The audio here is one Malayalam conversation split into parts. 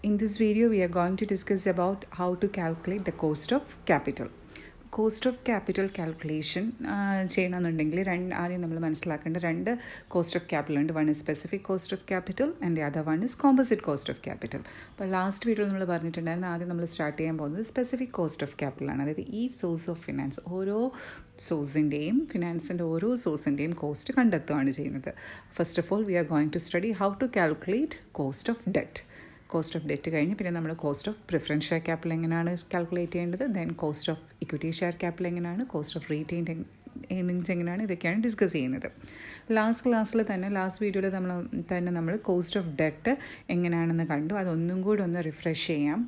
In this video, we are going to discuss about how to calculate the cost of capital. Cost of capital calculation ചെയ്യണമെന്നുണ്ടെങ്കിൽ ആദ്യം നമ്മൾ മനസ്സിലാക്കേണ്ട രണ്ട് കോസ്റ്റ് ഓഫ് ക്യാപിറ്റൽ ഉണ്ട്. One is specific cost of capital and the other one is composite cost of capital. അപ്പോൾ ലാസ്റ്റ് വീഡിയോയിൽ നമ്മൾ പറഞ്ഞിട്ടുണ്ടായിരുന്നു ആദ്യം നമ്മൾ സ്റ്റാർട്ട് ചെയ്യാൻ പോകുന്നത് സ്പെസിഫിക് കോസ്റ്റ് ഓഫ് ക്യാപിറ്റലാണ്. അതായത് ഈ സോഴ്സ് ഓഫ് ഫിനാൻസ്, ഓരോ സോഴ്സിൻ്റെയും ഫിനാൻസിൻ്റെ ഓരോ സോഴ്സിൻ്റെയും കോസ്റ്റ് കണ്ടെത്തുകയാണ് ചെയ്യുന്നത്. First of all we are going to study how to calculate cost of debt. Cost of debt കഴിഞ്ഞ് പിന്നെ നമ്മൾ cost of preference share capital എങ്ങനെയാണ് കാൽക്കുലേറ്റ് ചെയ്യേണ്ടത്, then cost of equity share capital എങ്ങനെയാണ്, കോസ്റ്റ് ഓഫ് റീറ്റെയിൻഡ് ഏർണിങ്സ് എങ്ങനെയാണ്, ഇതൊക്കെയാണ് ഡിസ്കസ് ചെയ്യുന്നത്. ലാസ്റ്റ് വീഡിയോയിൽ നമ്മൾ കോസ്റ്റ് ഓഫ് ഡെറ്റ് എങ്ങനെയാണെന്ന് കണ്ടു. അതൊന്നും കൂടി ഒന്ന് റിഫ്രഷ് ചെയ്യാം.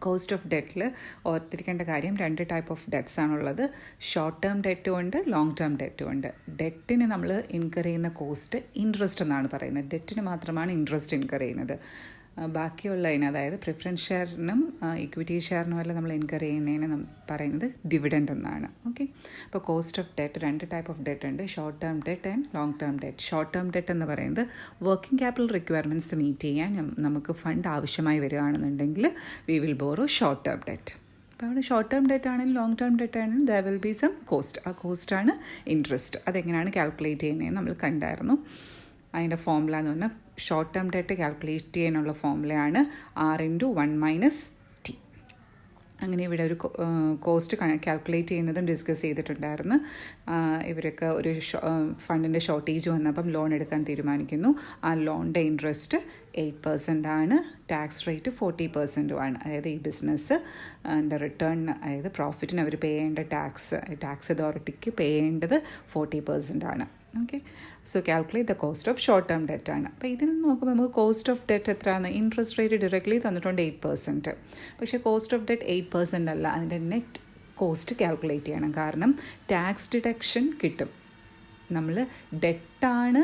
കോസ്റ്റ് ഓഫ് ഡെറ്റിൽ ഓർത്തിരിക്കേണ്ട കാര്യം, രണ്ട് ടൈപ്പ് ഓഫ് ഡെറ്റ്സ് ആണുള്ളത്. ഷോർട്ട് ടേം ഡെറ്റും ഉണ്ട്, ലോങ് ടേം ഡെറ്റും ഉണ്ട്. ഡെറ്റിന് നമ്മൾ ഇൻകർ ചെയ്യുന്ന കോസ്റ്റ് ഇൻട്രസ്റ്റ് എന്നാണ് പറയുന്നത്. ഡെറ്റിന് മാത്രമാണ് ഇൻട്രസ്റ്റ് ഇൻകർ ചെയ്യുന്നത്. ബാക്കിയുള്ളതിന്, അതായത് പ്രിഫറൻസ് ഷെയറിനും ഇക്വിറ്റി ഷെയറിനും എല്ലാം നമ്മൾ ഇൻകർ ചെയ്യുന്നതിന് പറയുന്നത് ഡിവിഡൻഡ് എന്നാണ്. ഓക്കെ, അപ്പോൾ കോസ്റ്റ് ഓഫ് ഡെറ്റ് രണ്ട് ടൈപ്പ് ഓഫ് ഡെറ്റ് ഉണ്ട്, short term debt and long term debt. Short term debt എന്ന് പറയുന്നത് വർക്കിംഗ് ക്യാപിറ്റൽ റിക്വയർമെൻറ്റ്സ് മീറ്റ് ചെയ്യാൻ നമുക്ക് ഫണ്ട് ആവശ്യമായി വരികയാണെന്നുണ്ടെങ്കിൽ we will borrow short term debt. അപ്പോൾ അവിടെ ഷോർട്ട് ടേം ഡെറ്റ് ആണെങ്കിലും ലോങ് ടേം ഡെറ്റ് ആണെങ്കിലും there will be some cost. ആ കോസ്റ്റാണ് ഇൻട്രസ്റ്റ്. അതെങ്ങനെയാണ് കാൽക്കുലേറ്റ് ചെയ്യുന്നതെന്ന് നമ്മൾ കണ്ടായിരുന്നു. അതിൻ്റെ ഫോർമുല എന്ന് പറഞ്ഞാൽ ഷോർട്ട് ടേം ഡെറ്റ് കാൽക്കുലേറ്റ് ചെയ്യാനുള്ള ഫോർമുലയാണ് R×1-T. അങ്ങനെ ഇവിടെ ഒരു കോസ്റ്റ് കാൽക്കുലേറ്റ് ചെയ്യുന്നതും ഡിസ്കസ് ചെയ്തിട്ടുണ്ടായിരുന്നു. ഇവരൊക്കെ ഒരു ഫണ്ടിൻ്റെ ഷോർട്ടേജ് വന്നപ്പം ലോൺ എടുക്കാൻ തീരുമാനിക്കുന്നു. ആ ലോണിൻ്റെ ഇൻട്രസ്റ്റ് 8% ആണ്, ടാക്സ് റേറ്റ് 40%. അതായത് ഈ ബിസിനസ് റിട്ടേൺ, അതായത് പ്രോഫിറ്റിന് അവർ പേ ചെയ്യേണ്ട ടാക്സ് അതോറിറ്റിക്ക് പേ ചെയ്യേണ്ടത് 40% ആണ്. Okay, so calculate the cost of short term debt ആണ്. അപ്പോൾ ഇതിൽ നോക്കുമ്പോൾ നമുക്ക് കോസ്റ്റ് ഓഫ് ഡെറ്റ് എത്രയാണ്? ഇൻട്രസ്റ്റ് റേറ്റ് ഡയറക്ട്ലി തന്നിട്ടുണ്ട് 8%. പക്ഷേ കോസ്റ്റ് ഓഫ് ഡെറ്റ് 8% അല്ല, അതിൻ്റെ നെറ്റ് കോസ്റ്റ് കാൽക്കുലേറ്റ് ചെയ്യണം. കാരണം ടാക്സ് ഡിഡക്ഷൻ കിട്ടും. നമ്മൾ ഡെറ്റാണ്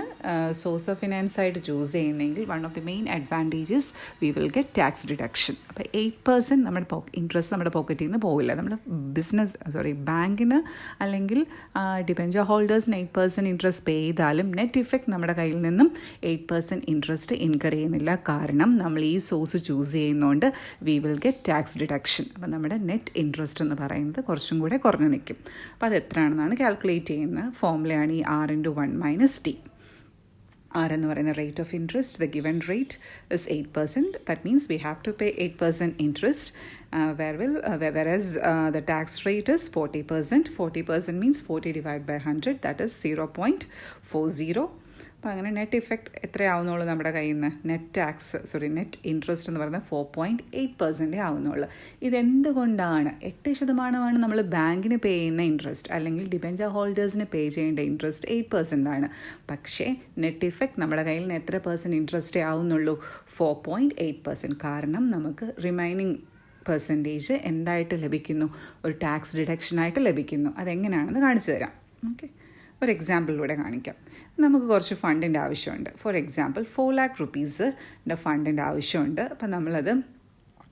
സോഴ്സ് ഓഫ് ഫിനാൻസ് ആയിട്ട് ചൂസ് ചെയ്യുന്നതെങ്കിൽ one of the main advantages V will get tax deduction. അപ്പോൾ 8% നമ്മുടെ ഇൻട്രസ്റ്റ് നമ്മുടെ പോക്കറ്റിൽ നിന്ന് പോകില്ല. നമ്മൾ ബാങ്കിന് അല്ലെങ്കിൽ ഡിബെഞ്ചർ ഹോൾഡേഴ്സിന് 8% ഇൻട്രസ്റ്റ് പേ ചെയ്താലും നെറ്റ് ഇഫക്റ്റ് നമ്മുടെ കയ്യിൽ നിന്നും 8% ഇൻട്രസ്റ്റ് ഇൻകർ ചെയ്യുന്നില്ല. കാരണം നമ്മൾ ഈ സോഴ്സ് ചൂസ് ചെയ്യുന്നതുകൊണ്ട് V will get tax deduction. അപ്പോൾ നമ്മുടെ നെറ്റ് ഇൻട്രസ്റ്റ് എന്ന് പറയുന്നത് കുറച്ചും കൂടെ കുറഞ്ഞു നിൽക്കും. അപ്പോൾ അത് എത്രയാണെന്നാണ് കാൽക്കുലേറ്റ് ചെയ്യുന്ന ഫോർമുലയാണ് ഈ R×1-T. R എന്ന് പറയുന്ന rate of interest. The given rate is 8%. That means we have to pay 8% interest. Whereas the tax rate is 40%. 40% means 40/100. That is 0.40. അപ്പോൾ അങ്ങനെ നെറ്റ് ഇഫക്റ്റ് എത്രയാവുന്നുള്ളൂ നമ്മുടെ കയ്യിൽ നിന്ന്? നെറ്റ് ഇൻട്രസ്റ്റ് എന്ന് പറയുന്നത് 4.8% ആവുന്നുള്ളൂ. ഇതെന്തുകൊണ്ടാണ്? 8% നമ്മൾ ബാങ്കിന് പേ ചെയ്യുന്ന ഇൻട്രസ്റ്റ്, അല്ലെങ്കിൽ ഡിബെഞ്ചർ ഹോൾഡേഴ്സിന് പേ ചെയ്യേണ്ട ഇൻട്രസ്റ്റ് 8% ആണ്. പക്ഷേ നെറ്റ് ഇഫക്റ്റ് നമ്മുടെ കയ്യിൽ നിന്ന് എത്ര % ഇൻട്രസ്റ്റേ ആവുന്നുള്ളൂ? 4.8%. കാരണം നമുക്ക് റിമൈനിങ് പെർസെൻറ്റേജ് എന്തായിട്ട് ലഭിക്കുന്നു? ഒരു ടാക്സ് ഡിഡക്ഷനായിട്ട് ലഭിക്കുന്നു. അതെങ്ങനെയാണെന്ന് കാണിച്ചു തരാം. ഓക്കെ, ഒരു എക്സാമ്പിളിലൂടെ കാണിക്കാം. നമുക്ക് കുറച്ച് ഫണ്ടിൻ്റെ ആവശ്യമുണ്ട്. ഫോർ എക്സാമ്പിൾ 4 lakh rupees ഫണ്ടിൻ്റെ ആവശ്യമുണ്ട്. അപ്പം നമ്മളത്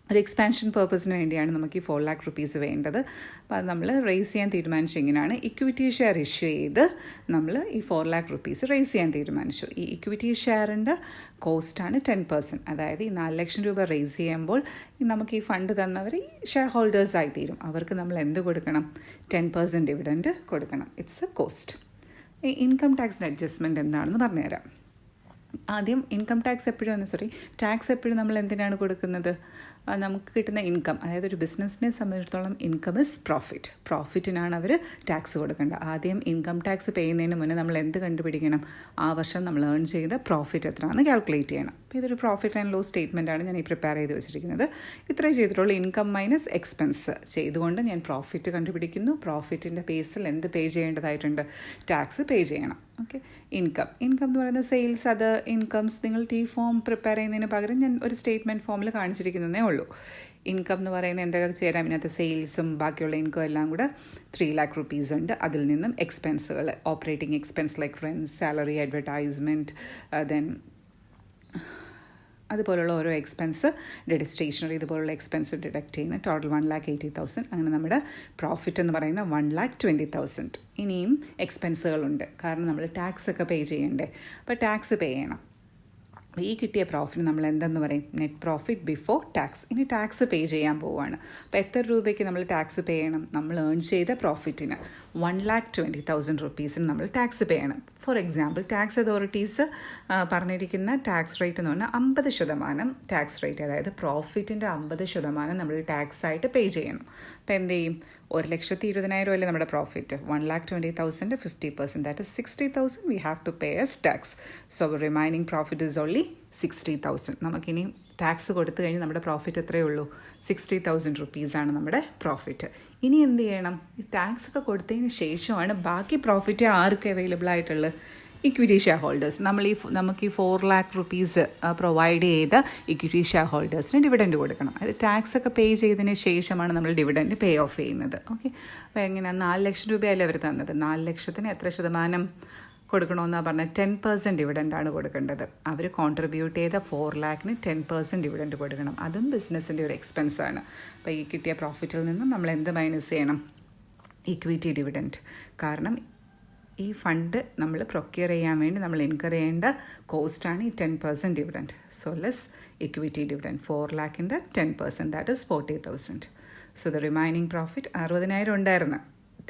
ഒരു എക്സ്പാൻഷൻ പർപ്പസിന് വേണ്ടിയാണ് നമുക്ക് ഈ 4 lakh rupees വേണ്ടത്. അപ്പോൾ അത് നമ്മൾ റേസ് ചെയ്യാൻ തീരുമാനിച്ചു. എങ്ങനെയാണ്? ഇക്വിറ്റി ഷെയർ ഇഷ്യൂ ചെയ്ത് നമ്മൾ ഈ 4 lakh rupees റേസ് ചെയ്യാൻ തീരുമാനിച്ചു. ഈ ഇക്വിറ്റി ഷെയറിൻ്റെ കോസ്റ്റാണ് 10%. അതായത് ഈ 4 ലക്ഷം രൂപ റേസ് ചെയ്യുമ്പോൾ നമുക്ക് ഈ ഫണ്ട് തന്നവർ ഷെയർ ഹോൾഡേഴ്സ് ആയി തീരും. അവർക്ക് നമ്മൾ എന്ത് കൊടുക്കണം? 10% ഡിവിഡൻഡ് കൊടുക്കണം. It's A cost. ഈ ഇൻകം ടാക്സിൻ്റെ അഡ്ജസ്റ്റ്മെൻറ്റ് എന്താണെന്ന് പറഞ്ഞുതരാം. ആദ്യം ഇൻകം ടാക്സ് ടാക്സ് എപ്പോഴും നമ്മൾ എന്തിനാണ് കൊടുക്കുന്നത്? നമുക്ക് കിട്ടുന്ന ഇൻകം, അതായത് ഒരു ബിസിനസ്സിനെ സംബന്ധിച്ചിടത്തോളം ഇൻകം ഇസ് പ്രോഫിറ്റിനാണ് അവർ ടാക്സ് കൊടുക്കേണ്ടത്. ആദ്യം ഇൻകം ടാക്സ് പേ ചെയ്യുന്നതിന് മുന്നേ നമ്മൾ എന്ത് കണ്ടുപിടിക്കണം? ആ വർഷം നമ്മൾ ഏൺ ചെയ്ത പ്രോഫിറ്റ് എത്രയാണെന്ന് കാൽക്കുലേറ്റ് ചെയ്യണം. അപ്പോൾ ഇതൊരു പ്രോഫിറ്റ് ആൻഡ് ലോസ് സ്റ്റേറ്റ്മെൻറ്റാണ് ഞാൻ ഈ പ്രിപ്പയർ ചെയ്ത് വെച്ചിരിക്കുന്നത്. ഇത്രയും ചെയ്തിട്ടുള്ള ഇൻകം മൈനസ് എക്സ്പെൻസ് ചെയ്തുകൊണ്ട് ഞാൻ പ്രോഫിറ്റ് കണ്ടുപിടിക്കുന്നു. പ്രോഫിറ്റിൻ്റെ ബേസിൽ എന്ത് പേ ചെയ്യേണ്ടതായിട്ടുണ്ട്? ടാക്സ് പേ ചെയ്യണം. ഓക്കെ, ഇൻകം എന്ന് പറയുന്നത് സെയിൽസ്, അത് ഇൻകംസ്. നിങ്ങൾ ഫോം പ്രിപ്പയർ ചെയ്യുന്നതിന് പകരം ഞാൻ ഒരു സ്റ്റേറ്റ്മെൻറ്റ് ഫോമിൽ കാണിച്ചിരിക്കുന്നതേ ഉള്ളൂ. ഇൻകം എന്ന് പറയുന്നത് എന്തൊക്കെ ചേരാം? ഇതിനകത്ത് സെയിൽസും ബാക്കിയുള്ള ഇൻകം എല്ലാം കൂടെ 3 lakh rupees ഉണ്ട്. അതിൽ നിന്നും എക്സ്പെൻസുകൾ, operating expense like rent, salary, advertisement, then അതുപോലുള്ള ഓരോ എക്സ്പെൻസ്, സ്റ്റേഷനറി, ഇതുപോലുള്ള എക്സ്പെൻസ് ഡിഡക്റ്റ് ചെയ്യുന്ന ടോട്ടൽ 1,80,000. അങ്ങനെ നമ്മുടെ പ്രോഫിറ്റ് എന്ന് പറയുന്ന 1,20,000. ഇനിയും എക്സ്പെൻസുകളുണ്ട്. കാരണം നമ്മൾ ടാക്സ് ഒക്കെ പേ ചെയ്യണ്ടേ? അപ്പോൾ ടാക്സ് പേ ചെയ്യണം. ഈ കിട്ടിയ പ്രോഫിറ്റ് നമ്മൾ എന്തെന്ന് പറയും? Net profit before tax. ഇനി ടാക്സ് പേ ചെയ്യാൻ പോവുകയാണ്. അപ്പോൾ എത്ര രൂപയ്ക്ക് നമ്മൾ ടാക്സ് പേ ചെയ്യണം? നമ്മൾ ഏൺ ചെയ്ത പ്രോഫിറ്റിന് 1,20,000 rupees നമ്മൾ ടാക്സ് പേ ചെയ്യണം. ഫോർ എക്സാമ്പിൾ, ടാക്സ് അതോറിറ്റീസ് പറഞ്ഞിരിക്കുന്ന ടാക്സ് റേറ്റ് എന്ന് പറഞ്ഞാൽ 50% ടാക്സ് റേറ്റ്, അതായത് പ്രോഫിറ്റിൻ്റെ 50% നമ്മൾ ടാക്സ് ആയിട്ട് പേ ചെയ്യണം. അപ്പോൾ എന്ത് ചെയ്യും? 1,20,000 അല്ലേ നമ്മുടെ profit. 1,20,000 50%, that is 60,000 we have to pay as tax. So remaining profit is only 60,000. നമുക്കിനി ടാക്സ് കൊടുത്തു കഴിഞ്ഞ് നമ്മുടെ പ്രോഫിറ്റ് എത്രയേ ഉള്ളൂ? 60,000 rupees നമ്മുടെ പ്രോഫിറ്റ്. ഇനി എന്ത് ചെയ്യണം? ഈ ടാക്സ് ഒക്കെ കൊടുത്തതിന് ശേഷമാണ് ബാക്കി പ്രോഫിറ്റ് ആർക്ക് അവൈലബിൾ ആയിട്ടുള്ളത്? Equity share holders. നമുക്ക് ഈ 4 lakh rupees പ്രൊവൈഡ് ചെയ്ത ഇക്വിറ്റി ഷെയർ ഹോൾഡേഴ്സിന് ഡിവിഡൻഡ് കൊടുക്കണം. അത് ടാക്സ് ഒക്കെ പേ ചെയ്തതിന് ശേഷമാണ് നമ്മൾ ഡിവിഡൻഡ് പേ ഓഫ് ചെയ്യുന്നത്. ഓക്കെ, അപ്പോൾ എങ്ങനെയാണ്? 4 ലക്ഷം രൂപയല്ലേ അവർ തന്നത്. 4 ലക്ഷത്തിന് എത്ര ശതമാനം കൊടുക്കണമെന്നാണ് പറഞ്ഞത്? 10% ഡിവിഡൻഡാണ് കൊടുക്കേണ്ടത്. അവർ കോൺട്രിബ്യൂട്ട് ചെയ്ത 4 lakhന് 10% ഡിവിഡൻഡ് കൊടുക്കണം. അതും ബിസിനസ്സിൻ്റെ ഒരു എക്സ്പെൻസാണ്. അപ്പോൾ ഈ കിട്ടിയ പ്രോഫിറ്റിൽ നിന്നും നമ്മൾ എന്ത് മൈനസ് ചെയ്യണം? Equity dividend. കാരണം ഈ ഫണ്ട് നമ്മൾ പ്രൊക്യൂർ ചെയ്യാൻ വേണ്ടി നമ്മൾ ഇൻകർ ചെയ്യേണ്ട കോസ്റ്റാണ് ഈ 10% dividend. So less equity dividend. 4 lakhൻ്റെ 10%, that is 40,000. So the remaining profit 60,000 ഉണ്ടായിരുന്നു.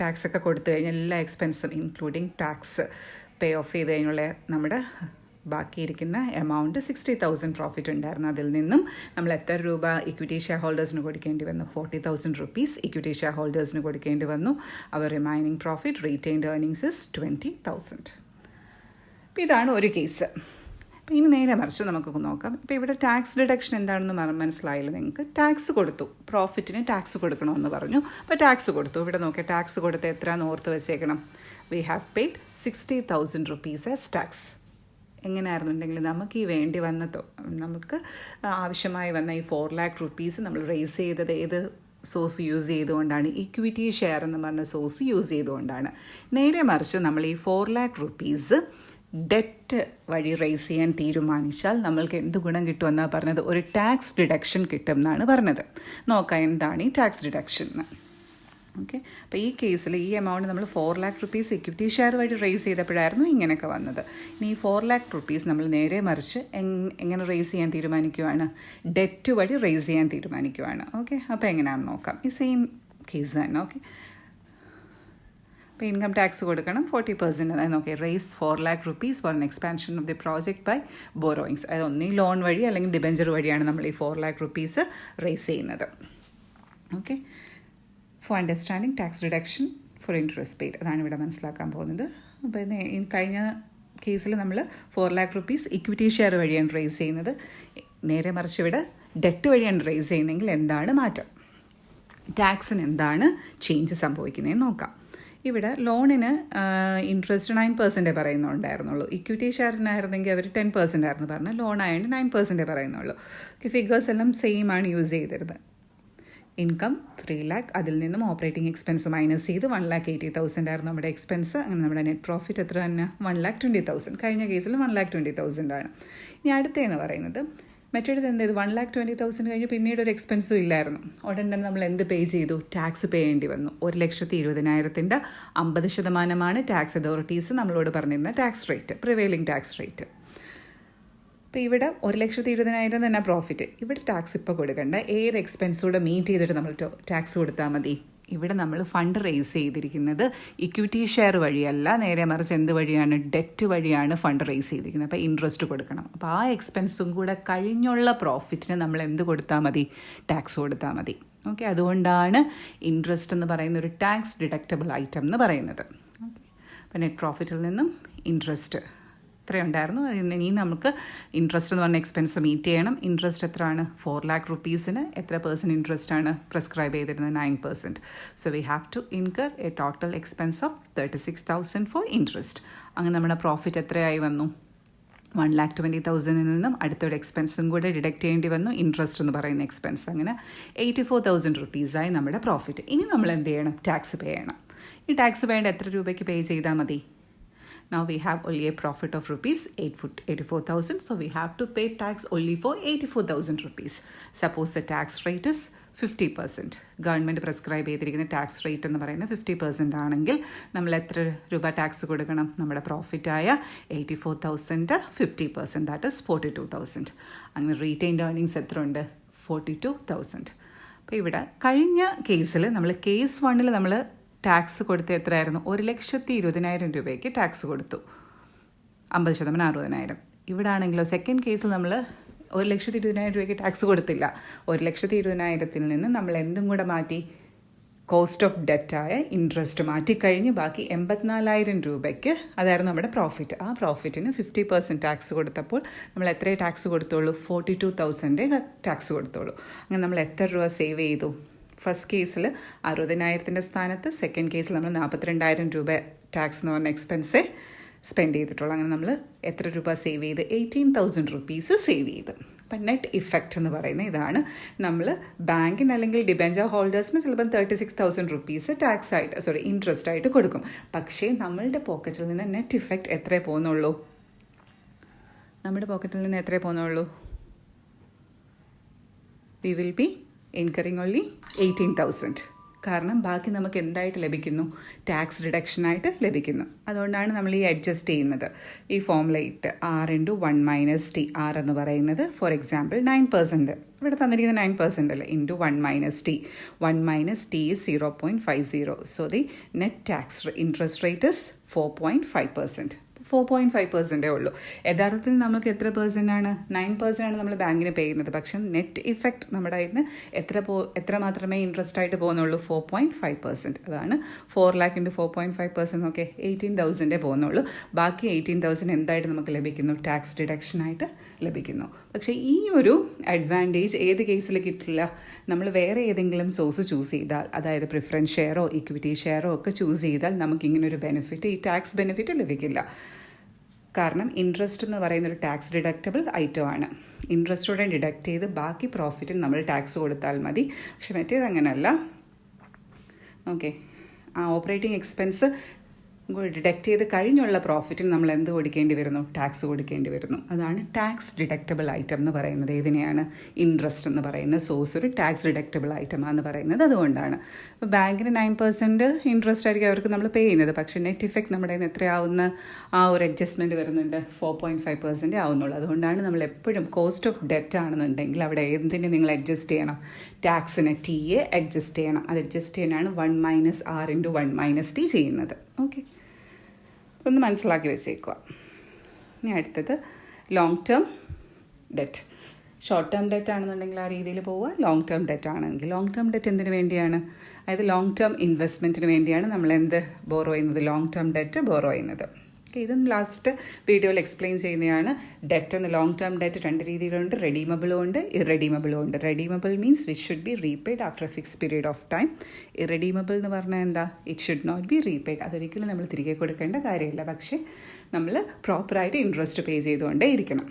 ടാക്സ് ഒക്കെ കൊടുത്തു കഴിഞ്ഞാൽ എല്ലാ എക്സ്പെൻസും ഇൻക്ലൂഡിങ് ടാക്സ് പേ ഓഫ് ചെയ്ത് കഴിഞ്ഞുള്ള നമ്മുടെ ബാക്കിയിരിക്കുന്ന എമൗണ്ട് 60,000 പ്രോഫിറ്റ് ഉണ്ടായിരുന്നു. അതിൽ നിന്നും നമ്മൾ എത്ര രൂപ ഇക്വിറ്റി ഷെയർ ഹോൾഡേഴ്സിന് കൊടുക്കേണ്ടി വന്നു? 40,000 rupees ഇക്വിറ്റി ഷെയർ ഹോൾഡേഴ്സിന് കൊടുക്കേണ്ടി വന്നു. അവർ remaining profit retained earnings is 20,000. അപ്പോൾ ഇതാണ് ഒരു കേസ്. അപ്പോൾ ഇനി നേരെ മറിച്ച് നമുക്ക് നോക്കാം. ഇപ്പോൾ ഇവിടെ ടാക്സ് ഡിഡക്ഷൻ എന്താണെന്ന് മനസ്സിലായില്ല നിങ്ങൾക്ക്. ടാക്സ് കൊടുത്തു, പ്രോഫിറ്റിന് ടാക്സ് കൊടുക്കണമെന്ന് പറഞ്ഞു. അപ്പോൾ ടാക്സ് കൊടുത്തു. ഇവിടെ നോക്കിയാൽ ടാക്സ് കൊടുത്ത് എത്രയാണെന്ന് ഓർത്ത് വെച്ചേക്കണം? We have paid 60,000 rupees as tax. എങ്ങനെയായിരുന്നുണ്ടെങ്കിൽ നമുക്ക് ഈ വേണ്ടി വന്ന നമുക്ക് ആവശ്യമായി വന്ന ഈ 4 lakh rupees നമ്മൾ റേസ് ചെയ്തത് ഏത് സോഴ്സ് യൂസ് ചെയ്തുകൊണ്ടാണ്? ഇക്വിറ്റി ഷെയർ എന്ന് പറഞ്ഞ സോഴ്സ് യൂസ് ചെയ്തുകൊണ്ടാണ്. നേരെ മറിച്ച് നമ്മൾ ഈ 4 lakh rupees ഡെറ്റ് വഴി റേസ് ചെയ്യാൻ തീരുമാനിച്ചാൽ നമ്മൾക്ക് എന്ത് ഗുണം കിട്ടുമെന്നാണ് പറഞ്ഞത്? ഒരു ടാക്സ് ഡിഡക്ഷൻ കിട്ടും എന്നാണ് പറഞ്ഞത്. നോക്കാം എന്താണ് ഈ ടാക്സ് ഡിഡക്ഷൻ എന്ന്. ഓക്കെ, അപ്പോൾ ഈ കേസിൽ ഈ എമൗണ്ട് നമ്മൾ 4 lakh rupees ഇക്വിറ്റി ഷെയർ വഴി റേസ് ചെയ്തപ്പോഴായിരുന്നു ഇങ്ങനെയൊക്കെ വന്നത്. ഇനി ഈ 4 lakh rupees നമ്മൾ നേരെ മറിച്ച് എങ്ങനെ റേസ് ചെയ്യാൻ തീരുമാനിക്കുവാണ്? ഡെറ്റ് വഴി റേസ് ചെയ്യാൻ തീരുമാനിക്കുവാണ്. ഓക്കെ, അപ്പോൾ എങ്ങനെയാണെന്ന് നോക്കാം. ഈ സെയിം കേസ് തന്നെ. ഓക്കെ, അപ്പോൾ ഇൻകം ടാക്സ് കൊടുക്കണം 40%. അതായത് okay, raise 4 lakh rupees for an expansion of the project by borrowings. അത് ഒന്നീ ലോൺ വഴി അല്ലെങ്കിൽ ഡിബെഞ്ചർ വഴിയാണ് നമ്മൾ ഈ 4 lakh rupees റേസ് ചെയ്യുന്നത്. Okay, for understanding tax reduction four interest paid, അതാണ് ഇവിടെ മനസ്സിലാക്കാൻ പോകുന്നത്. അപ്പോൾ കഴിഞ്ഞ കേസിൽ നമ്മൾ 4 lakh rupees ഇക്വിറ്റി ഷെയർ വഴിയാണ് റേസ് ചെയ്യുന്നത്. നേരെ മറിച്ച് ഇവിടെ ഡെറ്റ് വഴിയാണ് റേസ് ചെയ്യുന്നതെങ്കിൽ എന്താണ് മാറ്റം? ടാക്സിന് എന്താണ് ചേഞ്ച് സംഭവിക്കുന്നതെന്ന് നോക്കാം. ഇവിടെ ലോണിന് ഇൻട്രസ്റ്റ് 9% പറയുന്നുണ്ടായിരുന്നുള്ളൂ. ഇക്വിറ്റി ഷെയറിനായിരുന്നെങ്കിൽ അവർ 10% ആയിരുന്നു പറഞ്ഞത്. ലോൺ ആയതുകൊണ്ട് 9% പറയുന്നുള്ളൂ. ഫിഗേഴ്സ് എല്ലാം സെയിം ആണ് യൂസ് ചെയ്തിരുന്നത്. ഇൻകം 3 lakh, അതിൽ നിന്നും ഓപ്പറേറ്റിംഗ് എക്സ്പെൻസ് മൈനസ് ചെയ്ത് 1,80,000 ആയിരുന്നു നമ്മുടെ എക്സ്പെൻസ്. അങ്ങനെ നമ്മുടെ നെറ്റ് പ്രോഫിറ്റ് എത്ര തന്നെ? 1,20,000. കഴിഞ്ഞ കേസിൽ 1,20,000 ആണ്. ഇനി അടുത്തതെന്ന് പറയുന്നത് മറ്റേത് എന്ത് ചെയ്തു? 1,20,000 കഴിഞ്ഞ് പിന്നീട് ഒരു എക്സ്പെൻസും ഇല്ലായിരുന്നു. ഉടൻ തന്നെ നമ്മൾ എന്ത് പേ ചെയ്തു? ടാക്സ് പേ ചെയ്യേണ്ടി വന്നു. 1,20,000 50% ടാക്സ് അതോറിറ്റീസ് നമ്മളോട് പറഞ്ഞിരുന്ന tax rate, prevailing tax rate. അപ്പോൾ ഇവിടെ 1,20,000 തന്നെ പ്രോഫിറ്റ്. ഇവിടെ ടാക്സ് ഇപ്പോൾ കൊടുക്കണ്ട. ഏത് എക്സ്പെൻസൂടെ മീറ്റ് ചെയ്തിട്ട് നമ്മൾ ടാക്സ് കൊടുത്താൽ മതി? ഇവിടെ നമ്മൾ ഫണ്ട് റേസ് ചെയ്തിരിക്കുന്നത് ഇക്വിറ്റി ഷെയർ വഴിയല്ല, നേരെ മറിച്ച് എന്ത് വഴിയാണ്? ഡെറ്റ് വഴിയാണ് ഫണ്ട് റേസ് ചെയ്തിരിക്കുന്നത്. അപ്പോൾ ഇൻട്രസ്റ്റ് കൊടുക്കണം. അപ്പോൾ ആ എക്സ്പെൻസും കൂടെ കഴിഞ്ഞുള്ള പ്രോഫിറ്റിന് നമ്മൾ എന്ത് കൊടുത്താൽ മതി? ടാക്സ് കൊടുത്താൽ മതി. ഓക്കെ, അതുകൊണ്ടാണ് ഇൻട്രസ്റ്റ് എന്ന് പറയുന്ന ഒരു ടാക്സ് ഡിഡക്റ്റബിൾ ഐറ്റം എന്ന് പറയുന്നത്. ഓക്കെ, അപ്പോൾ നെറ്റ് പ്രോഫിറ്റിൽ നിന്നും ഇൻട്രസ്റ്റ് എത്രയുണ്ടായിരുന്നു? ഇനി നമുക്ക് ഇൻട്രസ്റ്റ് എന്ന് പറഞ്ഞ എക്സ്പെൻസ് മീറ്റ് ചെയ്യണം. ഇൻട്രസ്റ്റ് എത്രയാണ്? 4 lakh rupeesന് എത്ര % ഇൻട്രസ്റ്റ് ആണ് പ്രസ്ക്രൈബ് ചെയ്തിരുന്നത്? 9%. So we have to incur a total expense of 36,000 for interest. അങ്ങനെ നമ്മുടെ പ്രോഫിറ്റ് എത്രയായി വന്നു? 1,20,000 നിന്നും അടുത്തൊരു എക്സ്പെൻസും കൂടെ ഡിഡക്റ്റ് ചെയ്യേണ്ടി വന്നു, ഇൻട്രസ്റ്റ് എന്ന് പറയുന്ന എക്സ്പെൻസ്. അങ്ങനെ 84,000 rupees നമ്മുടെ പ്രോഫിറ്റ്. ഇനി നമ്മൾ എന്ത് ചെയ്യണം? ടാക്സ് പേ ചെയ്യണം. ഈ ടാക്സ് വേണ്ട എത്ര രൂപയ്ക്ക് പേ ചെയ്താൽ മതി? Now we have only a profit of rupees 84,000. So we have to pay tax only for 84,000 rupees. Suppose the tax rate is 50%. Government prescribe ചെയ്തിരിക്കുന്ന ടാക്സ് റേറ്റ് എന്ന് പറയുന്നത് 50% ആണെങ്കിൽ നമ്മൾ എത്ര രൂപ ടാക്സ് കൊടുക്കണം? നമ്മുടെ പ്രോഫിറ്റായ 84,000 50%, ദാറ്റ് ഇസ് 42,000. അങ്ങനെ റീറ്റെയിൻഡ് ഏർണിങ്സ് എത്ര ഉണ്ട്? 42,000. അപ്പോൾ ഇവിടെ കഴിഞ്ഞ കേസിൽ നമ്മൾ കേസ് 1 നമ്മൾ ടാക്സ് കൊടുത്ത് എത്രയായിരുന്നു? 1,20,000 രൂപയ്ക്ക് ടാക്സ് കൊടുത്തു, 50% 60,000. ഇവിടെ ആണെങ്കിലോ സെക്കൻഡ് കേസിൽ നമ്മൾ 1,20,000 രൂപയ്ക്ക് ടാക്സ് കൊടുത്തില്ല. 1,20,000 നിന്ന് നമ്മൾ എന്തും കൂടെ മാറ്റി? കോസ്റ്റ് ഓഫ് ഡെറ്റായ ഇൻട്രസ്റ്റ് മാറ്റിക്കഴിഞ്ഞ് ബാക്കി 84,000 രൂപയ്ക്ക് അതായിരുന്നു നമ്മുടെ പ്രോഫിറ്റ്. ആ പ്രോഫിറ്റിന് 50% ടാക്സ് കൊടുത്തപ്പോൾ നമ്മൾ എത്രയേ ടാക്സ് കൊടുത്തോളൂ? 42,000 ടാക്സ് കൊടുത്തോളൂ. അങ്ങനെ നമ്മൾ എത്ര രൂപ സേവ് ചെയ്തു? ഫസ്റ്റ് കേസിൽ 60,000 സ്ഥാനത്ത് സെക്കൻഡ് കേസിൽ നമ്മൾ 42,000 രൂപ ടാക്സ് എന്ന് പറഞ്ഞ എക്സ്പെൻസേ സ്പെൻഡ് ചെയ്തിട്ടുള്ളൂ. അങ്ങനെ നമ്മൾ എത്ര രൂപ സേവ് ചെയ്ത്? 18,000 റുപ്പീസ് സേവ് ചെയ്ത്. അപ്പം നെറ്റ് ഇഫക്റ്റ് എന്ന് പറയുന്നത് ഇതാണ്. നമ്മൾ ബാങ്കിന് അല്ലെങ്കിൽ ഡിബെഞ്ചർ ഹോൾഡേഴ്സിന് ചിലപ്പോൾ 36,000 റുപ്പീസ് ടാക്സ് ആയിട്ട് ഇൻട്രസ്റ്റ് ആയിട്ട് കൊടുക്കും. പക്ഷേ നമ്മളുടെ പോക്കറ്റിൽ നിന്ന് നെറ്റ് ഇഫക്റ്റ് എത്രയേ പോകുന്നുള്ളൂ? നമ്മുടെ പോക്കറ്റിൽ നിന്ന് എത്രയേ പോകുന്നുള്ളൂ? We will be incurring only 18,000. കാരണം ബാക്കി നമുക്ക് എന്തായിട്ട് ലഭിക്കുന്നു? ടാക്സ് ഡിഡക്ഷനായിട്ട് ലഭിക്കുന്നു. അതുകൊണ്ടാണ് നമ്മൾ ഈ അഡ്ജസ്റ്റ് ചെയ്യുന്നത്. ഈ ഫോമുലയിട്ട് R×1 - T. R എന്ന് പറയുന്നത് ഫോർ എക്സാമ്പിൾ 9%. ഇവിടെ തന്നിരിക്കുന്ന 9% അല്ലേ? Into 1 - T. 1 - T is 0.50. So the net tax interest rate is 4.5%. 4.5% ഉള്ളൂ. യഥാർത്ഥത്തിൽ നമുക്ക് എത്ര % ആണ്? 9% ആണ് നമ്മൾ ബാങ്കിന് പേ ചെയ്യുന്നത്. പക്ഷേ നെറ്റ് ഇഫക്റ്റ് നമ്മുടെ കയ്യിൽ നിന്ന് എത്ര മാത്രമേ ഇൻട്രസ്റ്റ് ആയിട്ട് പോകുന്നുള്ളൂ? 4.5%. അതാണ് 4 lakh × 4.5%. ഓക്കെ, 18,000 പോകുന്നുള്ളൂ. ബാക്കി 18,000 എന്തായിട്ട് നമുക്ക് ലഭിക്കുന്നു? ടാക്സ് ഡിഡക്ഷനായിട്ട് ലഭിക്കുന്നു. പക്ഷേ ഈ ഒരു അഡ്വാൻറ്റേജ് ഏത് കേസിൽ കിട്ടില്ല? നമ്മൾ വേറെ ഏതെങ്കിലും സോഴ്സ് ചൂസ് ചെയ്താൽ, അതായത് പ്രിഫറൻസ് ഷെയറോ ഇക്വിറ്റി ഷെയറോ ഒക്കെ ചൂസ് ചെയ്താൽ നമുക്കിങ്ങനൊരു ബെനിഫിറ്റ്, ഈ ടാക്സ് ബെനിഫിറ്റ് ലഭിക്കില്ല. കാരണം ഇൻട്രസ്റ്റ് എന്ന് പറയുന്നൊരു ടാക്സ് ഡിഡക്റ്റബിൾ ഐറ്റമാണ്. ഇൻട്രസ്റ്റോടെ ഡിഡക്റ്റ് ചെയ്ത് ബാക്കി പ്രോഫിറ്റിന് നമ്മൾ ടാക്സ് കൊടുത്താൽ മതി. പക്ഷെ മറ്റേത് അങ്ങനെയല്ല. ഓക്കെ, ആ ഓപ്പറേറ്റിംഗ് എക്സ്പെൻസ് ഡിഡക്റ്റ് ചെയ്ത് കഴിഞ്ഞുള്ള പ്രോഫിറ്റിന് നമ്മൾ എന്ത് കൊടുക്കേണ്ടി വരുന്നു? ടാക്സ് കൊടുക്കേണ്ടി വരുന്നു. അതാണ് ടാക്സ് ഡിഡക്റ്റബിൾ ഐറ്റം എന്ന് പറയുന്നത്. ഇതിനെയാണ് ഇൻട്രസ്റ്റ് എന്ന് പറയുന്ന സോഴ്സ് ഒരു ടാക്സ് ഡിഡക്റ്റബിൾ ഐറ്റമാണെന്ന് പറയുന്നത്. അതുകൊണ്ടാണ് ഇപ്പോൾ ബാങ്കിന് 9% ഇൻട്രസ്റ്റ് ആയിരിക്കും അവർക്ക് നമ്മൾ പേ ചെയ്യുന്നത്. പക്ഷേ നെറ്റ് ഇഫക്റ്റ് നമ്മുടെ കയ്യിൽ നിന്ന് എത്രയാവുന്ന ആ ഒരു അഡ്ജസ്റ്റ്മെൻറ്റ് വരുന്നുണ്ട്? 4.5% ആവുന്നുള്ളൂ. അതുകൊണ്ടാണ് നമ്മൾ എപ്പോഴും കോസ്റ്റ് ഓഫ് ഡെറ്റ് ആണെന്നുണ്ടെങ്കിൽ അവിടെ എന്തിനെ നിങ്ങൾ അഡ്ജസ്റ്റ് ചെയ്യണം? ടാക്സിനെ TA അഡ്ജസ്റ്റ് ചെയ്യണം. അത് അഡ്ജസ്റ്റ് ചെയ്യാനാണ് 1 - R×1 - T ചെയ്യുന്നത്. ഓക്കെ, ഒന്ന് മനസ്സിലാക്കി വെച്ചേക്കുക. ഇനി അടുത്തത് long term debt. Short term debt ആണെന്നുണ്ടെങ്കിൽ ആ രീതിയിൽ പോവുക. ലോങ് ടേം ഡെറ്റ് ആണെങ്കിൽ ലോങ് ടേം ഡെറ്റ് എന്തിനു വേണ്ടിയാണ്? അതായത് ലോങ് ടേം ഇൻവെസ്റ്റ്മെൻറ്റിന് വേണ്ടിയാണ് നമ്മൾ എന്ത് ബോറോ ചെയ്യുന്നത്? ലോങ് ടേം ഡെറ്റ് ബോറോ ചെയ്യുന്നത്. ഓക്കെ, ഇതും ലാസ്റ്റ് വീഡിയോയിൽ എക്സ്പ്ലെയിൻ ചെയ്യുന്നതാണ്. ഡെറ്റ് എന്ന് ലോങ് ടേം ഡെറ്റ് 2 രീതിയിലുണ്ട്. റെഡീമബിളും ഉണ്ട്, ഇറഡീമബിളും ഉണ്ട്. Redeemable means which should be repaid after a fix period of time. Irredeemable എന്ന് പറഞ്ഞാൽ എന്താ? It should not be repaid. അതൊരിക്കലും നമ്മൾ തിരികെ കൊടുക്കേണ്ട കാര്യമില്ല. പക്ഷേ നമ്മൾ പ്രോപ്പറായിട്ട് ഇൻട്രസ്റ്റ് പേ ചെയ്തുകൊണ്ടേ ഇരിക്കണം.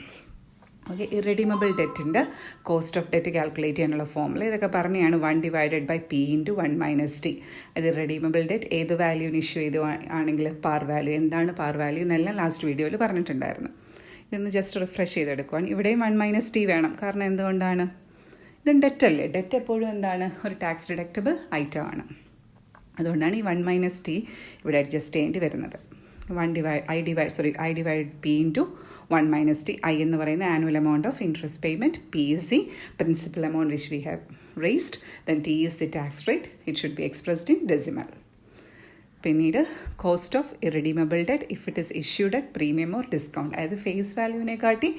ഓക്കെ, ഇറഡീമബിൾ ഡെറ്റിൻ്റെ കോസ്റ്റ് ഓഫ് ഡെറ്റ് കാൽക്കുലേറ്റ് ചെയ്യാനുള്ള ഫോമുല ഇതൊക്കെ പറഞ്ഞാണ് 1/P × 1 - T. അത് ഇറഡീമബിൾ ഡെറ്റ് ഏത് വാല്യൂവിന് ഇഷ്യൂ ചെയ്ത് ആണെങ്കിൽ പാർ വാല്യൂ. എന്താണ് പാർ വാല്യൂ എന്നെല്ലാം ലാസ്റ്റ് വീഡിയോയിൽ പറഞ്ഞിട്ടുണ്ടായിരുന്നു. ഇതൊന്ന് ജസ്റ്റ് റിഫ്രഷ് ചെയ്തെടുക്കുവാണ്. ഇവിടെയും 1 - T വേണം. കാരണം എന്തുകൊണ്ടാണ്? ഇതും ഡെറ്റല്ലേ? ഡെറ്റ് എപ്പോഴും എന്താണ്? ഒരു ടാക്സ് ഡിഡക്റ്റബിൾ ഐറ്റം ആണ്. അതുകൊണ്ടാണ് ഈ 1 - T ഇവിടെ അഡ്ജസ്റ്റ് ചെയ്യേണ്ടി വരുന്നത്. I divide P into 1 - T. I എന്ന് പറയുന്ന annual amount of interest payment. P is the principal amount which we have raised. Then T is the tax rate. It should be expressed in decimal. പിന്നീട് cost of irredeemable debt if it is issued at premium or discount. അതായത് ഫേസ് വാല്യൂവിനെ കാട്ടി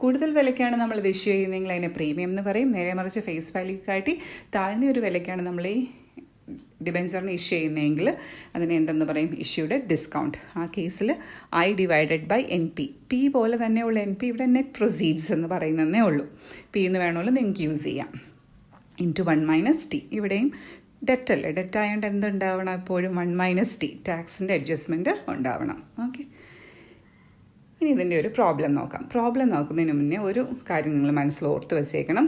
കൂടുതൽ വിലയ്ക്കാണ് നമ്മളിത് ഇഷ്യൂ ചെയ്യുന്നതെങ്കിൽ അതിനെ പ്രീമിയം എന്ന് പറയും. നേരെ മറിച്ച് ഫേസ് വാല്യൂ കാട്ടി താഴ്ന്ന ഒരു വിലയ്ക്കാണ് നമ്മൾ ഈ ഡിബെഞ്ചറിന് ഇഷ്യൂ ചെയ്യുന്നതെങ്കിൽ അതിനെ എന്തെന്ന് പറയും? Issued discount. ആ കേസിൽ I/NP. P പോലെ തന്നെയുള്ള NP ഇവിടെ നെറ്റ് പ്രൊസീഡ്സ് എന്ന് പറയുന്നതേ ഉള്ളൂ. P എന്ന് വേണമല്ലോ നിങ്ങൾക്ക് യൂസ് ചെയ്യാം. Into 1 - T. ഇവിടെയും ഡെറ്റ് അല്ലേ? ഡെറ്റ് ആയതുകൊണ്ട് എന്തുണ്ടാവണം? എപ്പോഴും 1 - T ടാക്സിൻ്റെ അഡ്ജസ്റ്റ്മെൻറ്റ് ഉണ്ടാവണം. ഓക്കെ, ഇനി ഇതിൻ്റെ ഒരു പ്രോബ്ലം നോക്കാം. പ്രോബ്ലം നോക്കുന്നതിന് മുന്നേ ഒരു കാര്യം നിങ്ങൾ മനസ്സിൽ ഓർത്ത് വെച്ചേക്കണം.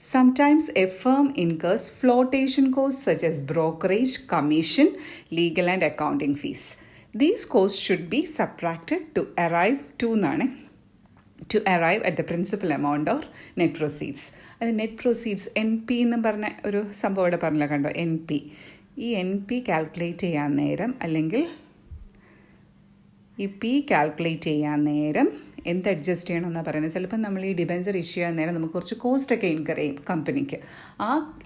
Sometimes a firm incurs flotation costs such as brokerage, commission, legal and accounting fees. These cost should be subtracted to arrive to എന്നാണ് to arrive at the principal amount or net proceeds. അത് നെറ്റ് പ്രൊസീഡ്സ് എൻ പി എന്നും പറഞ്ഞ ഒരു സംഭവം ഇവിടെ പറഞ്ഞില്ല കണ്ടോ, എൻ പി. ഈ എൻ പി കാൽക്കുലേറ്റ് ചെയ്യാൻ നേരം, അല്ലെങ്കിൽ ഈ പി കാൽക്കുലേറ്റ് ചെയ്യാൻ നേരം എന്ത് അഡ്ജസ്റ്റ് ചെയ്യണമെന്നാണ് പറയുന്നത്. ചിലപ്പോൾ നമ്മൾ ഈ ഡിബെഞ്ചർ ഇഷ്യൂ ചെയ്യാൻ നേരം നമുക്ക് കുറച്ച് കോസ്റ്റൊക്കെ ഇൻകർ ചെയ്യും കമ്പനിക്ക്.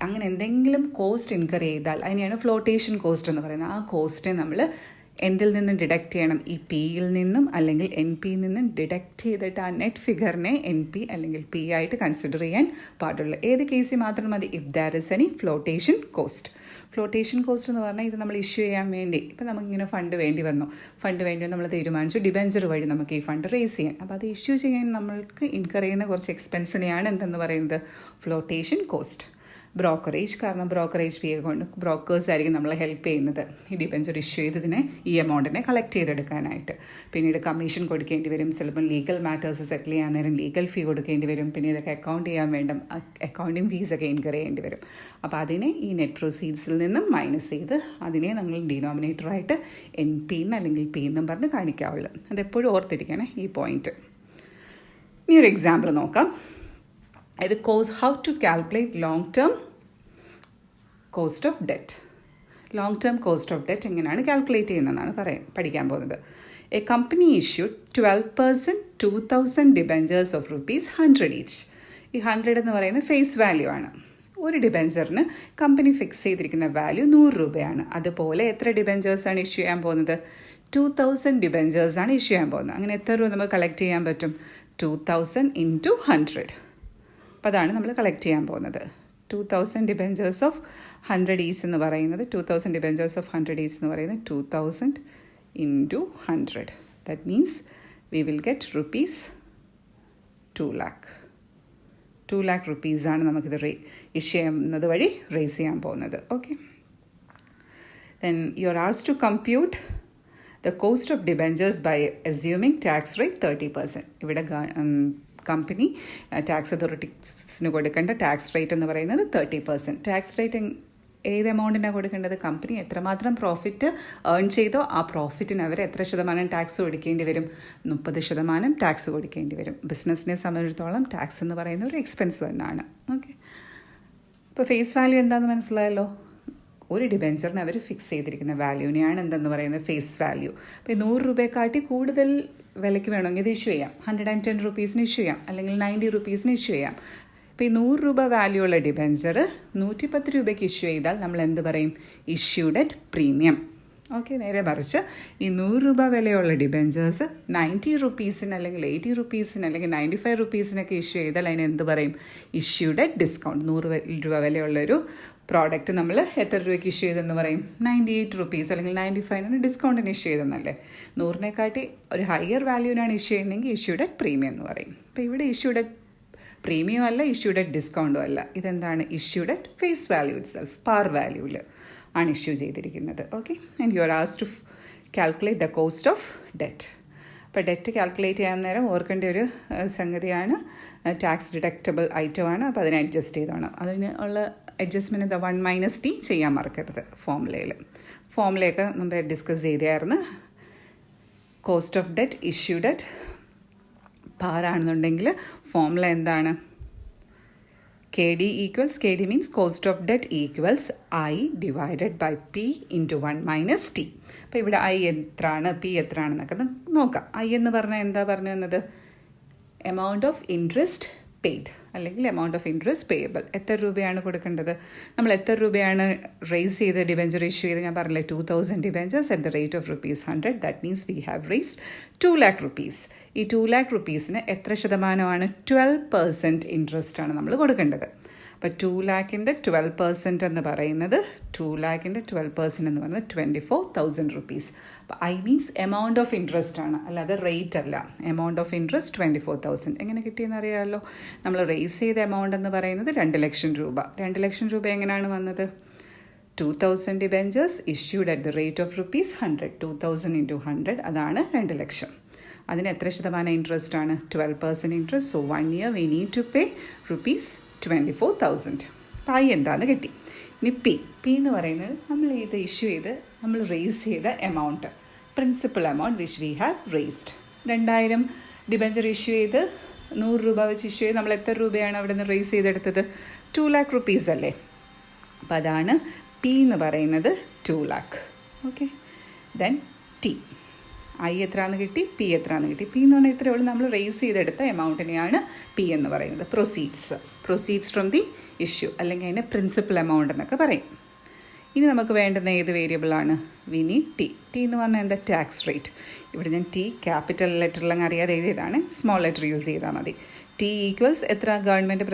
അങ്ങനെ എന്തെങ്കിലും കോസ്റ്റ് ഇൻകർ ചെയ്താൽ അതിനെയാണ് ഫ്ലോട്ടേഷൻ കോസ്റ്റ് എന്ന് പറയുന്നത്. ആ കോസ്റ്റിനെ നമ്മൾ എന്തിൽ നിന്നും ഡിഡക്റ്റ് ചെയ്യണം? ഈ പിയിൽ നിന്നും അല്ലെങ്കിൽ എൻ പിയിൽ നിന്നും ഡിഡക്റ്റ് ചെയ്തിട്ട് ആ നെറ്റ് ഫിഗറിനെ എൻ പി അല്ലെങ്കിൽ പി ആയിട്ട് കൺസിഡർ ചെയ്യാൻ പാടുള്ളൂ. ഏത് കേസിൽ മാത്രം മതി? If there is any flotation cost. Flotation cost എന്ന് പറഞ്ഞാൽ ഇത് നമ്മൾ ഇഷ്യൂ ചെയ്യാൻ വേണ്ടി, ഇപ്പം നമുക്കിങ്ങനെ ഫണ്ട് വേണ്ടി വന്നു, നമ്മൾ തീരുമാനിച്ചു ഡിബെഞ്ചർ വഴി നമുക്ക് ഈ ഫണ്ട് റേസ് ചെയ്യാൻ. അപ്പോൾ അത് ഇഷ്യൂ ചെയ്യാൻ നമ്മൾക്ക് ഇൻകർ ചെയ്യുന്ന കുറച്ച് എക്സ്പെൻസിനെയാണ് എന്തെന്ന് പറയുന്നത്? Flotation cost. ബ്രോക്കറേജ്, കാരണം ബ്രോക്കറേജ് ഫീ കൊണ്ട് ബ്രോക്കേഴ്സ് ആയിരിക്കും നമ്മളെ ഹെൽപ്പ് ചെയ്യുന്നത് ഈ ഡിബെഞ്ചർ ഇഷ്യൂ ചെയ്തതിനെ, ഈ എമൗണ്ടിനെ കളക്ട് ചെയ്തെടുക്കാനായിട്ട്. പിന്നീട് കമ്മീഷൻ കൊടുക്കേണ്ടി വരും, ചിലപ്പോൾ ലീഗൽ മാറ്റേഴ്സ് സെറ്റിൽ ചെയ്യാൻ നേരം ലീഗൽ ഫീ കൊടുക്കേണ്ടി വരും, പിന്നെ ഇതൊക്കെ അക്കൗണ്ട് ചെയ്യാൻ വേണ്ട അക്കൗണ്ടിങ് ഫീസൊക്കെ ഇൻകർ ചെയ്യേണ്ടി വരും. അപ്പോൾ അതിനെ ഈ നെറ്റ് പ്രൊസീഡ്സിൽ നിന്നും മൈനസ് ചെയ്ത് അതിനെ നമ്മൾ ഡിനോമിനേറ്ററായിട്ട് എൻ പി എന്ന് അല്ലെങ്കിൽ പി എന്നും പറഞ്ഞ് കാണിക്കാവുള്ളൂ. അതെപ്പോഴും ഓർത്തിരിക്കണേ ഈ പോയിന്റ്. ഇനി ഒരു എക്സാമ്പിൾ നോക്കാം. ഇത് how to calculate long term cost of debt. Long term cost of debt എങ്ങനെയാണ് കാൽക്കുലേറ്റ് ചെയ്യുന്നതെന്നാണ് പഠിക്കാൻ പോകുന്നത്. A company issued 12% 2000 debentures of ₹100 each. ഈ 100 എന്ന് പറയുന്നത് ഫേസ് വാല്യൂ ആണ്. ഒരു ഡിബെഞ്ചറിന് കമ്പനി ഫിക്സ് ചെയ്തിരിക്കുന്ന വാല്യൂ 100 രൂപയാണ്. അതുപോലെ എത്ര ഡിബെഞ്ചേഴ്സാണ് ഇഷ്യൂ ചെയ്യാൻ പോകുന്നത്? 2000 ഡിബെഞ്ചേഴ്സാണ് ഇഷ്യൂ ചെയ്യാൻ പോകുന്നത്. അങ്ങനെ എത്ര രൂപ നമുക്ക് കളക്ട് ചെയ്യാൻ പറ്റും? 2000 × 100. അപ്പോൾ അതാണ് നമ്മൾ കളക്ട് ചെയ്യാൻ പോകുന്നത്. 2000 ഡിബെഞ്ചേഴ്സ് ഓഫ് 100 ഈച്ച് എന്ന് പറയുന്നത് 2000 ഡിബെഞ്ചേഴ്സ് ഓഫ് 100 ഈച്ച് എന്ന് പറയുന്നത് 2000 × 100. That means we will get ₹2 lakh. 2 lakh rupees-ആണ് നമുക്കിത് ഇഷ്യൂ ചെയ്യുന്നത് വഴി റേസ് ചെയ്യാൻ പോകുന്നത്. Okay, then you are asked to compute the cost of debentures by assuming tax rate 30%. ഇവിടെ കമ്പനി ടാക്സ് അതോറിറ്റീസിന് കൊടുക്കേണ്ട ടാക്സ് റേറ്റ് എന്ന് പറയുന്നത് 30%. ടാക്സ് റേറ്റ് ഏത് എമൗണ്ടിനാണ് കൊടുക്കേണ്ടത്? കമ്പനി എത്രമാത്രം പ്രോഫിറ്റ് ഏൺ ചെയ്തോ ആ പ്രോഫിറ്റിന് അവർ എത്ര ശതമാനം ടാക്സ് കൊടുക്കേണ്ടി വരും? 30% ടാക്സ് കൊടുക്കേണ്ടി വരും. ബിസിനസ്സിനെ സംബന്ധിച്ചിടത്തോളം ടാക്സ് എന്ന് പറയുന്ന ഒരു എക്സ്പെൻസ് തന്നെയാണ്. ഓക്കെ, ഇപ്പോൾ ഫേസ് വാല്യൂ എന്താണെന്ന് മനസ്സിലായല്ലോ. ഒരു ഡിബെഞ്ചറിന് അവർ ഫിക്സ് ചെയ്തിരിക്കുന്ന വാല്യൂവിനെയാണ് എന്തെന്ന് പറയുന്നത്? Face value. അപ്പോൾ 100 രൂപയെക്കാട്ടി കൂടുതൽ വിലയ്ക്ക് വേണമെങ്കിൽ ഇത് ഇഷ്യൂ ചെയ്യാം. 110 rupees-ന് ഇഷ്യൂ ചെയ്യാം, അല്ലെങ്കിൽ 90 rupees-ന് ഇഷ്യൂ ചെയ്യാം. ഇപ്പോൾ ഈ 100 രൂപ വാല്യൂ ഉള്ള ഡിബെഞ്ചർ 110 രൂപയ്ക്ക് ഇഷ്യൂ ചെയ്താൽ നമ്മൾ എന്ത് പറയും? Issued at premium. ഓക്കെ, നേരെ മറിച്ച് ഈ 100 രൂപ വിലയുള്ള ഡിബെഞ്ചേഴ്സ് 90 rupees-ന് അല്ലെങ്കിൽ 80 rupees-ന് അല്ലെങ്കിൽ 95 rupees-നൊക്കെ ഇഷ്യൂ ചെയ്താൽ അതിന് എന്ത് പറയും? Issued at discount. 100 രൂപ വിലയുള്ളൊരു പ്രോഡക്റ്റ് നമ്മൾ എത്ര രൂപയ്ക്ക് ഇഷ്യൂ ചെയ്തെന്ന് പറയും? 98 rupees അല്ലെങ്കിൽ 95-ന് ഡിസ്കൗണ്ടിന് ഇഷ്യൂ ചെയ്തെന്നല്ലേ. 100-നെക്കാട്ടി ഒരു ഹയർ വാല്യൂവിനാണ് ഇഷ്യൂ ചെയ്യുന്നതെങ്കിൽ ഇഷ്യൂഡ് അറ്റ് പ്രീമിയം എന്ന് പറയും. അപ്പോൾ ഇവിടെ ഇഷ്യൂഡ് അറ്റ് പ്രീമിയം അല്ല, ഇഷ്യൂഡ് അറ്റ് ഡിസ്കൗണ്ടും അല്ല. ഇതെന്താണ്? Issued at face value itself, par വാല്യൂവിൽ ആണ് ഇഷ്യൂ ചെയ്തിരിക്കുന്നത്. Okay, and you are asked to calculate the cost of debt. അപ്പോൾ ഡെറ്റ് കാൽക്കുലേറ്റ് ചെയ്യാൻ നേരം ഓർക്കേണ്ട ഒരു സംഗതിയാണ് ടാക്സ് ഡിഡക്റ്റബിൾ ഐറ്റമാണ്. അപ്പോൾ അതിനെ അഡ്ജസ്റ്റ് ചെയ്തോണം. അതിന് ഉള്ള അഡ്ജസ്റ്റ്മെൻറ്റ് എന്താ? 1 - T ചെയ്യാൻ മറക്കരുത് ഫോർമുലയിൽ. ഫോർമുലയൊക്കെ നമ്മൾ ഡിസ്കസ് ചെയ്തായിരുന്നു. Cost of debt issued at പാറാണെന്നുണ്ടെങ്കിൽ ഫോർമുല എന്താണ്? KD means cost of debt equals I divided by P into 1 - T. അപ്പോൾ ഇവിടെ I എത്രയാണ്, P എത്രയാണെന്നൊക്കെ നോക്കാം. I എന്ന് പറഞ്ഞാൽ എന്താ പറഞ്ഞു തന്നത്? എമൗണ്ട് ഓഫ് ഇൻട്രസ്റ്റ് പെയ്ഡ് അല്ലെങ്കിൽ എമൗണ്ട് ഓഫ് ഇൻട്രസ്റ്റ് പേയബിൾ. എത്ര രൂപയാണ് കൊടുക്കേണ്ടത്? നമ്മൾ എത്ര രൂപയാണ് റേസ് ചെയ്ത് ഡിബെഞ്ചർ ഇഷ്യൂ ചെയ്ത്? ഞാൻ പറഞ്ഞില്ലേ 2000 debentures at the rate of ₹100. That means we have raised 2 lakh rupees. ഈ 2 lakh rupees-ന് എത്ര ശതമാനമാണ്? 12% ഇൻട്രസ്റ്റ് ആണ് നമ്മൾ കൊടുക്കേണ്ടത്. അപ്പോൾ 2 lakhൻ്റെ 12% എന്ന് പറയുന്നത് 24,000 rupees. അപ്പോൾ I means amount of interest ആണ്, അല്ലാതെ റേറ്റ് അല്ല. Amount of interest 24,000. എങ്ങനെ കിട്ടിയെന്ന് അറിയാമല്ലോ. നമ്മൾ റേസ് ചെയ്ത എമൗണ്ട് എന്ന് പറയുന്നത് 2 ലക്ഷം രൂപ. 2 ലക്ഷം രൂപ എങ്ങനെയാണ് വന്നത്? 2000 debentures issued at the rate of ₹100. 2000 × 100 അതാണ് 2 ലക്ഷം. അതിന് എത്ര ശതമാനം ഇൻട്രസ്റ്റ് ആണ്? 12% interest. So 1 year we need to pay ₹24,000. Pi എന്താണെന്ന് കിട്ടി. ഇനി പി എന്ന് പറയുന്നത് നമ്മൾ ഇത് ഇഷ്യൂ ചെയ്ത് നമ്മൾ റേസ് ചെയ്ത amount. principal amount which we have raised. 2000 debenture issue ചെയ്ത് 100 രൂപ വെച്ച് ഇഷ്യൂ ചെയ്ത് നമ്മൾ എത്ര രൂപയാണ് അവിടെ നിന്ന് റേസ് ചെയ്തെടുത്തത്? 2 lakh rupees അല്ലേ? അപ്പോൾ അതാണ് പി എന്ന് പറയുന്നത് 2 lakh. Okay, then T. I എത്രയാണെന്ന് കിട്ടി, പി എത്രയാണെന്ന് കിട്ടി. പി എന്ന് പറഞ്ഞാൽ ഇത്രയേ ഉള്ളൂ, നമ്മൾ റേസ് ചെയ്തെടുത്ത എമൗണ്ടിനെയാണ് പി എന്ന് പറയുന്നത്. പ്രൊസീഡ്സ് ഫ്രം ദി ഇഷ്യൂ, അല്ലെങ്കിൽ അതിനെ പ്രിൻസിപ്പൽ എമൗണ്ട് എന്നൊക്കെ പറയും. ഇനി നമുക്ക് വേണ്ടുന്ന ഏത് വേരിയബിളാണ്? We need T. ടി എന്ന് പറഞ്ഞാൽ എന്താ? Tax rate. ഇവിടെ ഞാൻ ടി ക്യാപിറ്റൽ ലെറ്ററിലങ്ങ് അറിയാതെ എഴുതിയതാണ്, സ്മോൾ ലെറ്റർ യൂസ് ചെയ്താൽ മതി. ടി ഈക്വൽസ് എത്ര ഗവൺമെൻറ്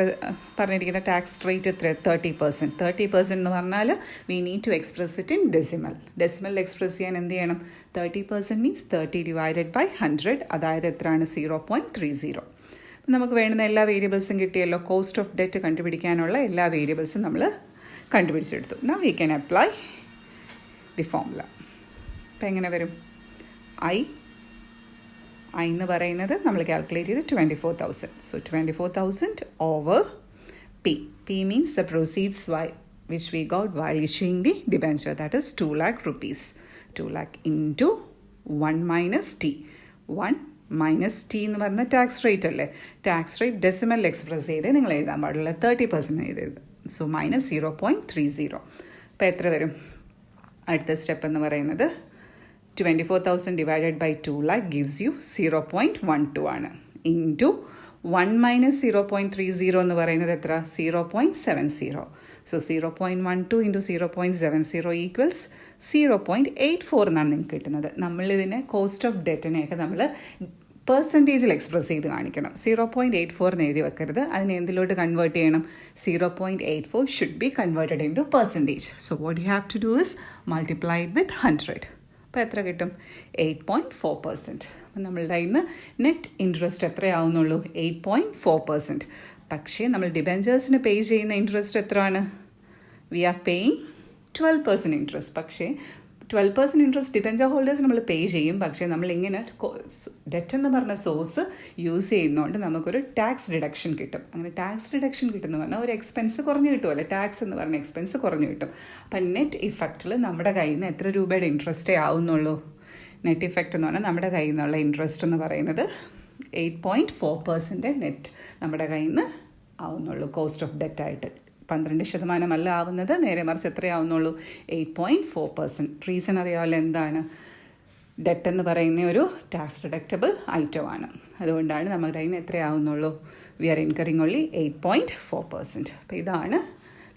പറഞ്ഞിരിക്കുന്ന ടാക്സ് റേറ്റ് എത്ര? 30%. 30% എന്ന് പറഞ്ഞാൽ we need to express it in decimal. Decimal express ചെയ്യാൻ എന്ത് ചെയ്യണം? 30% മീൻസ് 30 ഡിവൈഡഡ് ബൈ 100, അതായത് എത്രയാണ്? 0.30. നമുക്ക് വേണ്ടുന്ന എല്ലാ വേരിയബിൾസും കിട്ടിയല്ലോ. കോസ്റ്റ് ഓഫ് ഡെറ്റ് കണ്ടുപിടിക്കാനുള്ള എല്ലാ വേരിയബിൾസും നമ്മൾ കണ്ടുപിടിച്ചെടുത്തു. Now we can apply the formula. അപ്പം എങ്ങനെ വരും? ഐ എന്ന് പറയുന്നത് നമ്മൾ കാൽക്കുലേറ്റ് ചെയ്ത് 24,000. So 24,000 over P. P means the proceeds which we got while issuing the debenture, that is 2 lakh rupees. 2 lakh into 1 minus T. 1 minus T എന്ന് പറഞ്ഞ ടാക്സ് റേറ്റ് അല്ലേ? ടാക്സ് റേറ്റ് ഡെസിമൽ എക്സ്പ്രസ് ചെയ്തേ നിങ്ങൾ എഴുതാൻ പാടുള്ള, 30% എഴുതരുത്. So minus 0.30. അപ്പോൾ എത്ര വരും? അടുത്ത സ്റ്റെപ്പ് എന്ന് പറയുന്നത് 24,000 divided by 2 lakh gives you 0.12 ആണ്. ഇൻറ്റു 1 മൈനസ് 0.30 എന്ന് പറയുന്നത് എത്ര? 0.70. സോ 0.12 ഇൻറ്റു 0.70 ഈക്വൽസ് 0.84 എന്നാണ് നിങ്ങൾക്ക് കിട്ടുന്നത്. നമ്മളിതിനെ കോസ്റ്റ് ഓഫ് ഡെറ്റിനെയൊക്കെ നമ്മൾ പെർസെൻറ്റേജിൽ എക്സ്പ്രസ് ചെയ്ത് കാണിക്കണം. 0.84 എന്ന് എഴുതി വെക്കരുത്, അതിനെ എന്തിലോട്ട് കൺവേർട്ട് ചെയ്യണം? 0.84 should be converted into percentage. So what you have to do is multiply with 100. അപ്പോൾ എത്ര കിട്ടും? 8.4%. അപ്പം നമ്മളുടെ ഇന്ന് നെറ്റ് ഇൻട്രസ്റ്റ് എത്രയാവുന്നുള്ളൂ? 8.4%. പക്ഷേ നമ്മൾ ഡിബെഞ്ചേഴ്സിന് പേ ചെയ്യുന്ന ഇൻട്രസ്റ്റ് എത്രയാണ്? We are paying 12% interest. പക്ഷേ 12% ഇൻട്രസ്റ്റ് ഡിബെഞ്ചർ ഹോൾഡേഴ്സ് നമ്മൾ പേ ചെയ്യും. പക്ഷേ നമ്മളിങ്ങനെ ഡെറ്റ് എന്ന് പറഞ്ഞ സോഴ്സ് യൂസ് ചെയ്യുന്നതുകൊണ്ട് നമുക്കൊരു ടാക്സ് ഡിഡക്ഷൻ കിട്ടും. അങ്ങനെ ടാക്സ് ഡിഡക്ഷൻ കിട്ടുമെന്ന് പറഞ്ഞാൽ ഒരു എക്സ്പെൻസ് കുറഞ്ഞു കിട്ടുമല്ലോ, ടാക്സ് എന്ന് പറഞ്ഞ എക്സ്പെൻസ് കുറഞ്ഞു കിട്ടും. അപ്പം നെറ്റ് ഇഫക്റ്റിൽ നമ്മുടെ കയ്യിൽ നിന്ന് എത്ര രൂപയുടെ ഇൻട്രസ്റ്റേ ആവുന്നുള്ളൂ? നെറ്റ് ഇഫക്റ്റ് എന്ന് പറഞ്ഞാൽ നമ്മുടെ കയ്യിൽ നിന്നുള്ള ഇൻട്രസ്റ്റ് എന്ന് പറയുന്നത് 8.4% നെറ്റ് നമ്മുടെ കയ്യിൽ നിന്ന് ആവുന്നുള്ളൂ കോസ്റ്റ് ഓഫ് ഡെറ്റ് ആയിട്ട്. 12% ആവുന്നത്, നേരെ മറിച്ച് എത്രയാവുന്നുള്ളൂ? 8.4%. റീസൺ അറിയാമല്ലോ എന്താണ്? ഡെറ്റ് എന്ന് പറയുന്ന ഒരു ടാക്സ് ഡിഡക്റ്റബിൾ ഐറ്റമാണ്. അതുകൊണ്ടാണ് നമ്മുടെ കയ്യിൽ നിന്ന് എത്രയാവുന്നുള്ളൂ? We are incurring only 8.4%. അപ്പോൾ ഇതാണ്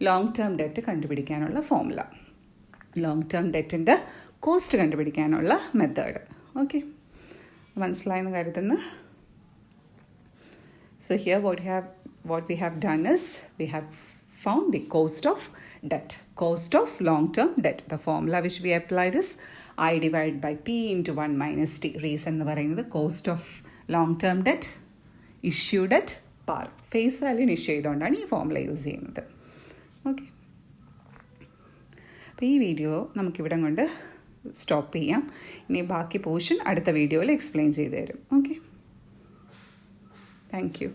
ലോങ് ടേം ഡെറ്റ് കണ്ടുപിടിക്കാനുള്ള ഫോർമുല. ലോങ് ടേം ഡെറ്റിൻ്റെ കോസ്റ്റ് കണ്ടുപിടിക്കാനുള്ള മെത്തേഡ്. ഓക്കെ, മനസ്സിലായെന്ന് കരുതുന്നു. So here what we have done is we have found the cost of debt, cost of long-term debt. The formula which we applied is I divided by P into 1 minus T. Reason എന്ന് പറയുന്നത് cost of long-term debt, issue debt, par. Face value issue ചെയ്തുകൊണ്ടാണ് ഈ ഫോർമുല യൂസ് ചെയ്യുന്നത്. ഓക്കെ, അപ്പോൾ ഈ വീഡിയോ നമുക്കിവിടെ കൊണ്ട് സ്റ്റോപ്പ് ചെയ്യാം. ഇനി ബാക്കി പോർഷൻ അടുത്ത വീഡിയോയിൽ എക്സ്പ്ലെയിൻ ചെയ്തു തരും. Okay, thank you.